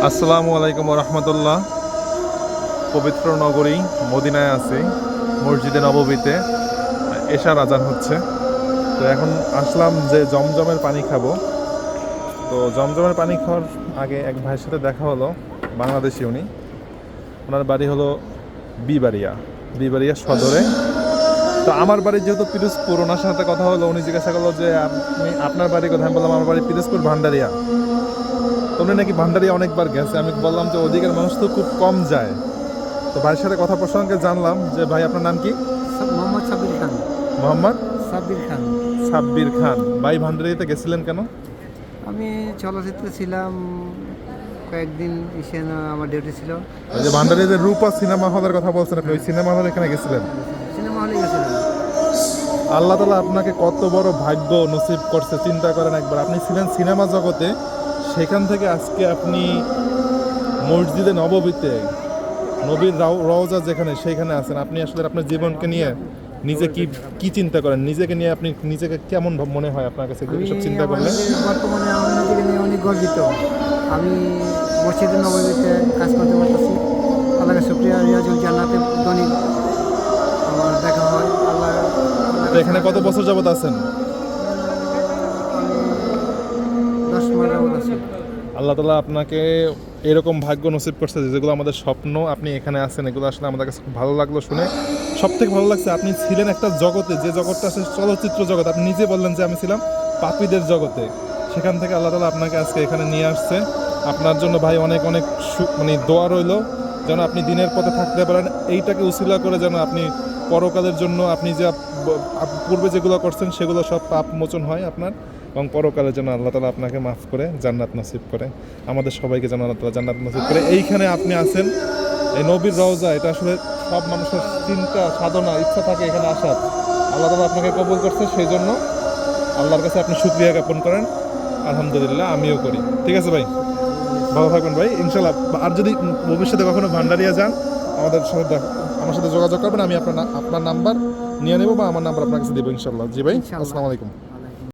আসসালামু আলাইকুম রহমতুল্লাহ। পবিত্র নগরী মদিনায় আছি, মসজিদে নববীতে এশার আজান হচ্ছে। তো এখন আসলাম যে জমজমের পানি খাবো। তো জমজমের পানি খাওয়ার আগে এক ভাইয়ের সাথে দেখা হলো, বাংলাদেশি উনি। ওনার বাড়ি হলো বিবাড়িয়া সদরে। তো আমার বাড়ি যেহেতু পিরোজপুর, ওনার সাথে কথা হলো, উনি জিজ্ঞাসা করলো যে আপনি আপনার বাড়ি কোথায়। আমি বললাম আমার বাড়ি পিরোজপুর ভান্ডারিয়া। তো উনি নাকি ভান্ডারিয়া অনেকবার গেছে। আমি বললাম যে ওদিকের মানুষ তো খুব কম যায়। তো ভাইয়ের সাথে কথা প্রসঙ্গে জানলাম যে ভাই আপনার নাম কি? মোহাম্মদ সাব্বির খান। মোহাম্মদ সাব্বির খান। সাব্বির খান। ভাই ভান্ডারিয়াতে গেছিলেন কেন? আমি চলচ্চিত্রে ছিলাম কয়েকদিন, আমার ডিউটি ছিল। ওই যে ভান্ডারিয়াতে রূপা সিনেমা হলের কথা বলছেন আপনি, ওই সিনেমা হলে এখানে গেছিলেন? সিনেমা হলে গেছিলাম। আল্লাহ তাআলা আপনাকে কত বড় ভাগ্য নসিব করছে, চিন্তা করেন একবার। আপনি ছিলেন সিনেমা জগতে, সেখান থেকে আজকে আপনি মসজিদে নববীতে, নবীর রওজা যেখানে, সেইখানে আছেন। আপনি আসলে আপনার জীবনকে নিয়ে নিজে কি চিন্তা করেন, নিজেকে নিয়ে আপনি নিজেকে কেমন মনে হয় আপনার কাছে এসব চিন্তা করলে? বর্তমানে আমি নিজেকে নিয়ে অনেক গর্বিত। আমি মসজিদে নববীতে কাজ করতে পারতেছি। আল্লাহকে শুকরিয়া, রিয়াজুল জান্নাতে দৈনিক আমার দেখা হয়। তো এখানে কত বছর যাবত আছেন? আমি 10 মাস যাবত আছি। আল্লাহ তাআলা আপনাকে এরকম ভাগ্য নসিব করছে যেগুলো আমাদের স্বপ্ন, আপনি এখানে আছেন। এগুলো আসলে আমাদের কাছে খুব ভালো লাগলো শুনে। সব থেকে ভালো লাগছে আপনি ছিলেন একটা জগতে, যে জগৎটা আছে চলচ্চিত্র জগৎ। আপনি নিজে বললেন যে আমি ছিলাম পাপীদের জগতে। সেখান থেকে আল্লাহ তাআলা আপনাকে আজকে এখানে নিয়ে আসছে। আপনার জন্য ভাই অনেক অনেক মানে দোয়া রইলো, যেন আপনি দিনের পথে থাকতে পারেন। এইটাকে উসিলা করে যেন আপনি পরকালের জন্য, আপনি যে পূর্বে যেগুলো করছেন সেগুলো সব পাপ মোচন হয় আপনার, এবং পরকালে যেন আল্লাহ তাআলা আপনাকে মাফ করে জান্নাত নসিব করে। আমাদের সবাইকে যেন আল্লাহ তাআলা জান্নাত নসিব করে। এইখানে আপনি আছেন, এই নবীর রওজা, এটা আসলে সব মানুষের চিন্তা, সাধনা, ইচ্ছা থাকে এখানে আসার। আল্লাহ তাআলা আপনাকে কবুল করছে, সেই জন্য আল্লাহর কাছে আপনি শুকরিয়া জ্ঞাপন করেন। আলহামদুলিল্লাহ, আমিও করি। ঠিক আছে ভাই, ভালো থাকবেন ভাই, ইনশাল্লাহ। আর যদি ভবিষ্যতে কখনো ভান্ডারিয়া যান, আমার সাথে যোগাযোগ করবেন। আমি আপনার নাম্বার নিয়ে নেবো, বা আমার নাম্বার আপনার কাছে দেবো ইনশাল্লাহ। জি ভাই, ইনশাআল্লাহ। আসসালামু আলাইকুম।